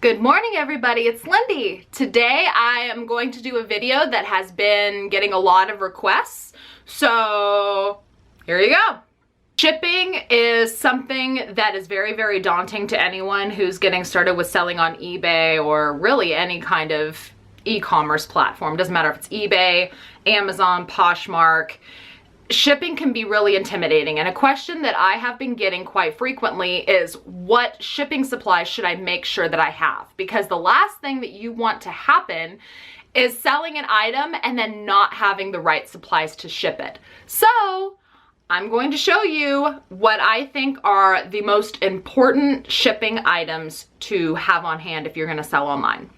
Good morning, everybody. It's Lindey. Today I am going to do a video that has been getting a lot of requests. So here you go. Shipping is something that is very, very daunting to anyone who's getting started with selling on eBay or really any kind of e-commerce platform. Doesn't matter if it's eBay, Amazon, Poshmark. Shipping can be really intimidating, and a question that I have been getting quite frequently is what shipping supplies should I make sure that I have? Because the last thing that you want to happen is selling an item and then not having the right supplies to ship it. So I'm going to show you what I think are the most important shipping items to have on hand if you're going to sell online.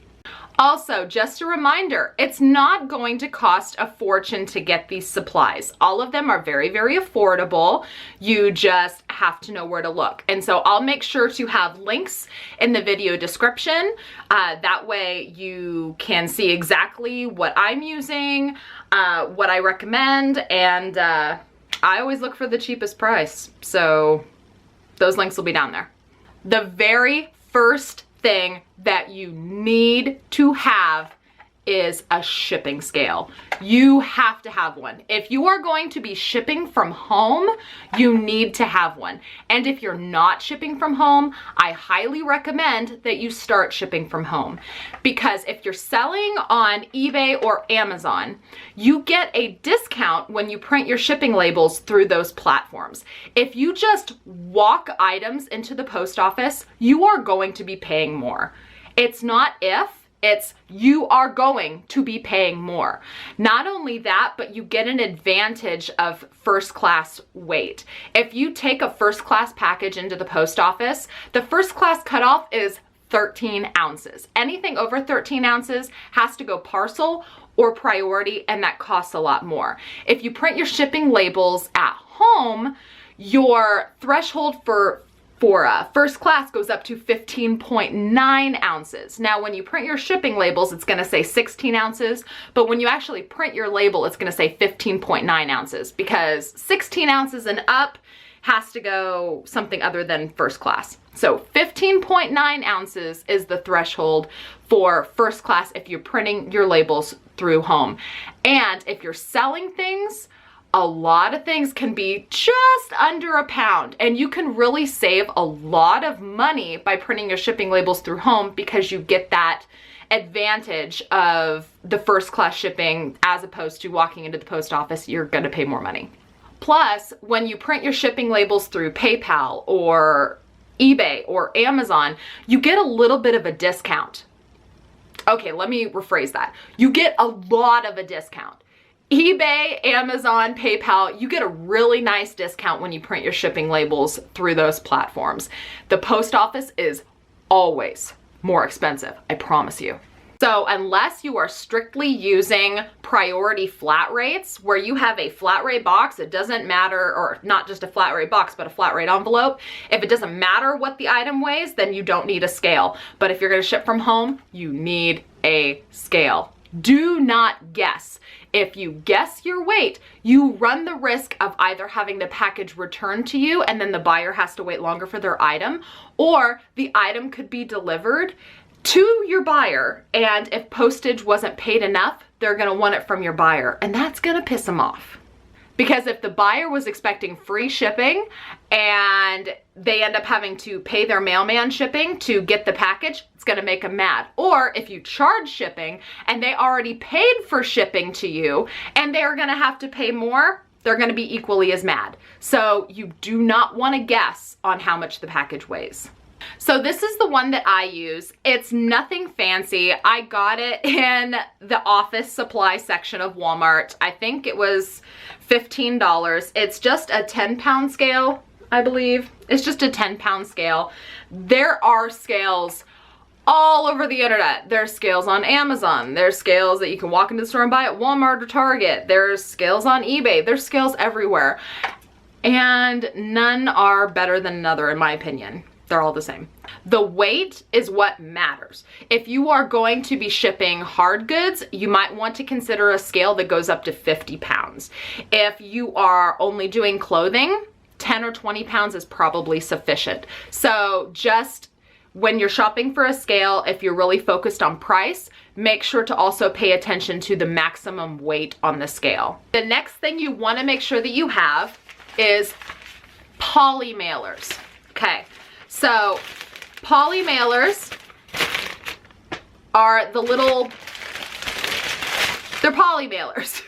Also, just a reminder, it's not going to cost a fortune to get these supplies. All of them are very, very affordable. You just have to know where to look. And so I'll make sure to have links in the video description. That way you can see exactly what I'm using, what I recommend, and I always look for the cheapest price. So those links will be down there. The very first thing that you need to have is a shipping scale. You have to have one. If you are going to be shipping from home, you need to have one. And if you're not shipping from home, I highly recommend that you start shipping from home. Because if you're selling on eBay or Amazon, you get a discount when you print your shipping labels through those platforms. If you just walk items into the post office, you are going to be paying more. It's not if, it's you are going to be paying more. Not only that, but you get an advantage of first class weight. If you take a first class package into the post office, the first class cutoff is 13 ounces. Anything over 13 ounces has to go parcel or priority, and that costs a lot more. If you print your shipping labels at home, your threshold for first class goes up to 15.9 ounces. Now, when you print your shipping labels, it's gonna say 16 ounces, but when you actually print your label, it's gonna say 15.9 ounces because 16 ounces and up has to go something other than first class. So 15.9 ounces is the threshold for first class if you're printing your labels through home. And if you're selling things, a lot of things can be just under a pound, and you can really save a lot of money by printing your shipping labels through home because you get that advantage of the first class shipping as opposed to walking into the post office. You're going to pay more money. Plus, when you print your shipping labels through PayPal or eBay or Amazon, you get a little bit of a discount. Okay, let me rephrase that. You get a lot of a discount. eBay, Amazon, PayPal, you get a really nice discount when you print your shipping labels through those platforms. The post office is always more expensive, I promise you. So unless you are strictly using priority flat rates, where you have a flat rate box, it doesn't matter, or not just a flat rate box, but a flat rate envelope. If it doesn't matter what the item weighs, then you don't need a scale. But if you're gonna ship from home, you need a scale. Do not guess. If you guess your weight, you run the risk of either having the package returned to you and then the buyer has to wait longer for their item, or the item could be delivered to your buyer, and if postage wasn't paid enough, they're gonna want it from your buyer, and that's gonna piss them off. Because if the buyer was expecting free shipping and they end up having to pay their mailman shipping to get the package, it's gonna make them mad. Or if you charge shipping and they already paid for shipping to you and they're gonna have to pay more, they're gonna be equally as mad. So you do not wanna guess on how much the package weighs. So this is the one that I use. It's nothing fancy. I got it in the office supply section of Walmart. I think it was $15. It's just a 10-pound scale, I believe. It's just a 10-pound scale. There are scales all over the internet. There's scales on Amazon. There's scales that you can walk into the store and buy at Walmart or Target. There's scales on eBay. There's scales everywhere. And none are better than another, in my opinion. They're all the same. The weight is what matters. If you are going to be shipping hard goods, you might want to consider a scale that goes up to 50 pounds. If you are only doing clothing, 10 or 20 pounds is probably sufficient. So just when you're shopping for a scale, if you're really focused on price, make sure to also pay attention to the maximum weight on the scale. The next thing you want to make sure that you have is poly mailers. Okay, so poly mailers are the little, they're poly mailers.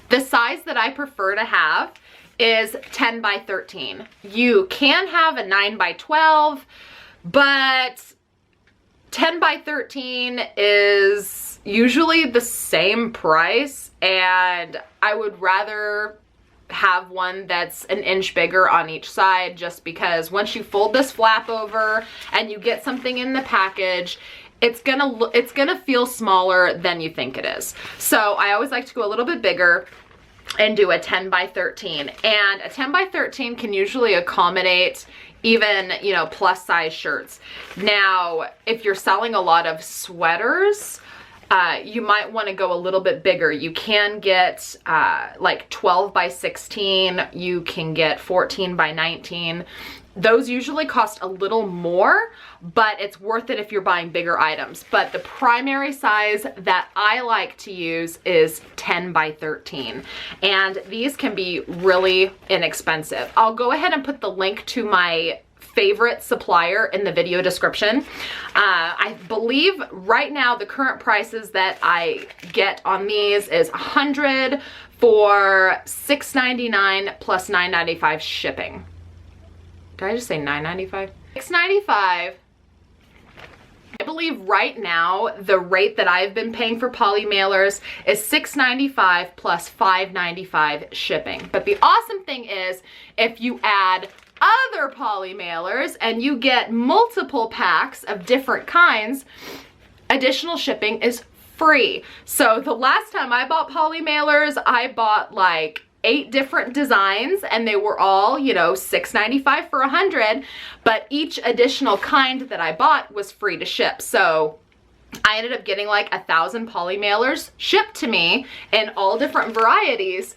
The size that I prefer to have is 10 by 13. You can have a 9 by 12, but 10 by 13 is usually the same price, and I would rather have one that's an inch bigger on each side, just because once you fold this flap over and you get something in the package, it's gonna feel smaller than you think it is. So I always like to go a little bit bigger and do a 10 by 13. And a 10 by 13 can usually accommodate even, you know, plus size shirts. Now, if you're selling a lot of sweaters, you might want to go a little bit bigger. You can get like 12 by 16, you can get 14 by 19. Those usually cost a little more, but it's worth it if you're buying bigger items. But the primary size that I like to use is 10 by 13. And these can be really inexpensive. I'll go ahead and put the link to my favorite supplier in the video description. I believe right now the current prices that I get on these is $100 for $6.99 plus $9.95 shipping. Did I just say $9.95? $6.95. I believe right now the rate that I've been paying for poly mailers is $6.95 plus $5.95 shipping. But the awesome thing is, if you add other poly mailers and you get multiple packs of different kinds, additional shipping is free. So the last time I bought poly mailers, I bought like 8 different designs, and they were all, you know, $6.95 for 100, but each additional kind that I bought was free to ship. So I ended up getting like 1,000 poly mailers shipped to me in all different varieties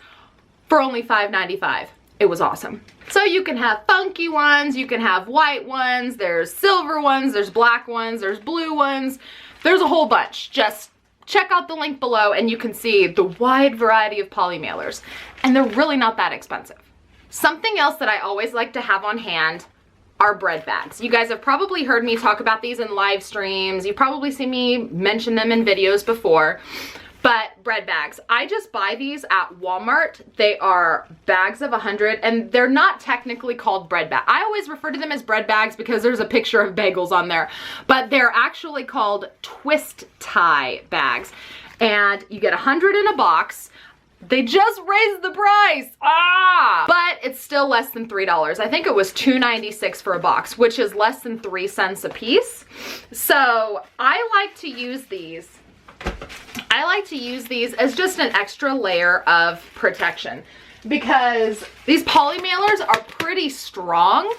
for only $5.95. It was awesome. So you can have funky ones, you can have white ones, there's silver ones, there's black ones, there's blue ones, there's a whole bunch. Just check out the link below and you can see the wide variety of poly mailers, and they're really not that expensive. Something else that I always like to have on hand are bread bags. You guys have probably heard me talk about these in live streams. You've probably seen me mention them in videos before. But bread bags, I just buy these at Walmart. They are bags of 100, and they're not technically called bread bags. I always refer to them as bread bags because there's a picture of bagels on there, but they're actually called twist tie bags. And you get 100 in a box. They just raised the price, but it's still less than $3. I think it was $2.96 for a box, which is less than 3 cents a piece. So I like to use these. I like to use these as just an extra layer of protection, because these poly mailers are pretty strong,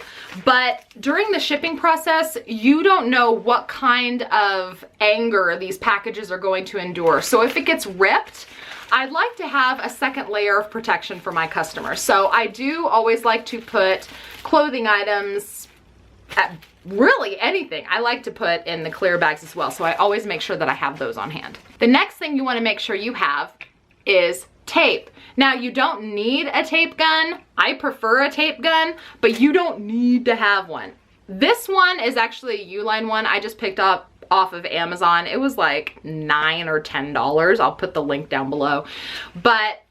but during the shipping process, you don't know what kind of anger these packages are going to endure. So if it gets ripped, I'd like to have a second layer of protection for my customers. So I do always like to put clothing items, really anything, I like to put in the clear bags as well. So I always make sure that I have those on hand. The next thing you want to make sure you have is tape. Now, you don't need a tape gun. I prefer a tape gun, but you don't need to have one. This one is actually a Uline one I just picked up off of Amazon. It was like $9 or $10. I'll put the link down below. But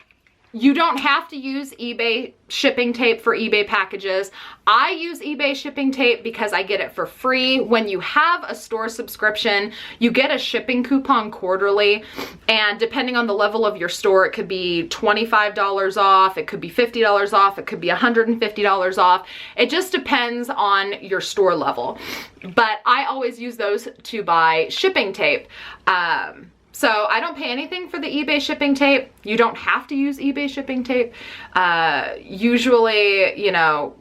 you don't have to use eBay shipping tape for eBay packages. I use eBay shipping tape because I get it for free. When you have a store subscription, you get a shipping coupon quarterly, and depending on the level of your store, it could be $25 off, it could be $50 off, it could be $150 off. It just depends on your store level. But I always use those to buy shipping tape. So I don't pay anything for the eBay shipping tape. You don't have to use eBay shipping tape. Usually, you know,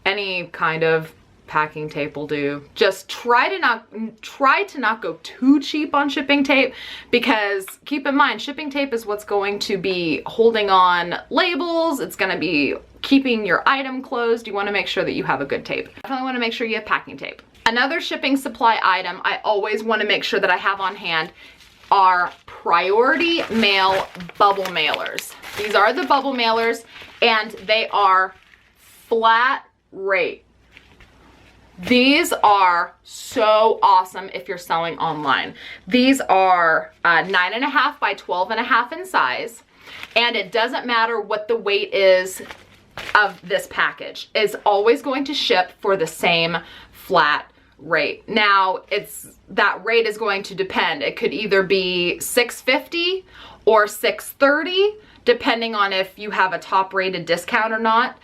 any kind of packing tape will do. Just try to not go too cheap on shipping tape, because keep in mind, shipping tape is what's going to be holding on labels. It's going to be keeping your item closed. You want to make sure that you have a good tape. Definitely want to make sure you have packing tape. Another shipping supply item I always want to make sure that I have on hand are priority mail bubble mailers. These are the bubble mailers, and they are flat rate. These are so awesome if you're selling online. These are 9.5 by 12.5 in size, and it doesn't matter what the weight is of this package. It's always going to ship for the same flat rate. Now, that rate is going to depend. It could either be $6.50 or $6.30, depending on if you have a top rated discount or not.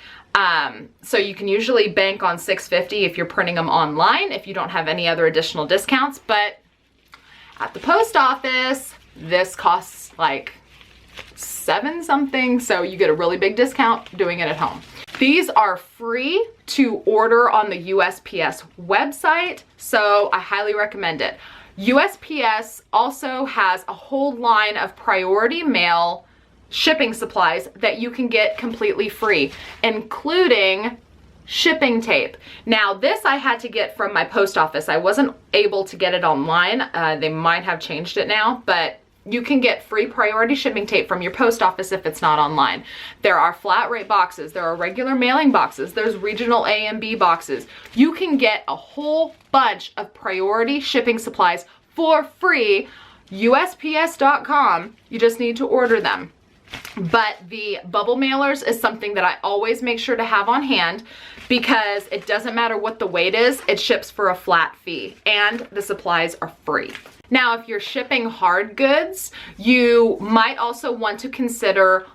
So you can usually bank on $6.50 if you're printing them online, if you don't have any other additional discounts. But at the post office, this costs like $7 something, so you get a really big discount doing it at home. These are free to order on the USPS website, so I highly recommend it. USPS also has a whole line of priority mail shipping supplies that you can get completely free, including shipping tape. Now, this I had to get from my post office. I wasn't able to get it online. They might have changed it now, but you can get free priority shipping tape from your post office if it's not online. There are flat rate boxes, there are regular mailing boxes, there's regional A and B boxes. You can get a whole bunch of priority shipping supplies for free. USPS.com, you just need to order them. But the bubble mailers is something that I always make sure to have on hand, because it doesn't matter what the weight is, it ships for a flat fee, and the supplies are free. Now, if you're shipping hard goods, you might also want to consider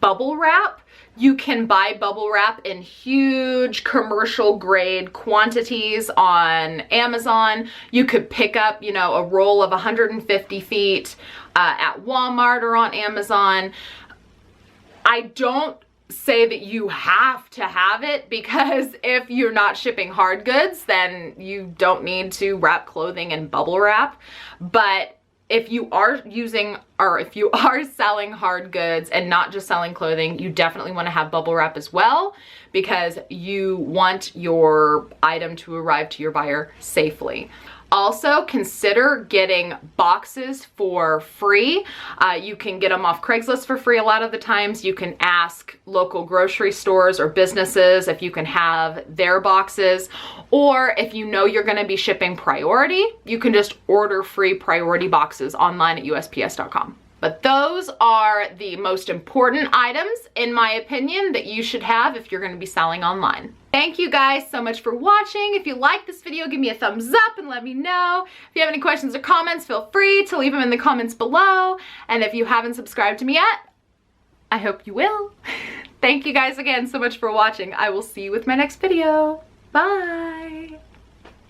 bubble wrap. You can buy bubble wrap in huge commercial grade quantities on Amazon. You could pick up, you know, a roll of 150 feet at Walmart or on Amazon. I don't say that you have to have it, because if you're not shipping hard goods, then you don't need to wrap clothing in bubble wrap. But if you are using, or if you are selling hard goods and not just selling clothing, you definitely want to have bubble wrap as well, because you want your item to arrive to your buyer safely. Also, consider getting boxes for free. You can get them off Craigslist for free a lot of the times. You can ask local grocery stores or businesses if you can have their boxes. Or if you know you're going to be shipping priority, you can just order free priority boxes online at USPS.com. But those are the most important items, in my opinion, that you should have if you're going to be selling online. Thank you guys so much for watching. If you like this video, give me a thumbs up and let me know. If you have any questions or comments, feel free to leave them in the comments below. And if you haven't subscribed to me yet, I hope you will. Thank you guys again so much for watching. I will see you with my next video. Bye.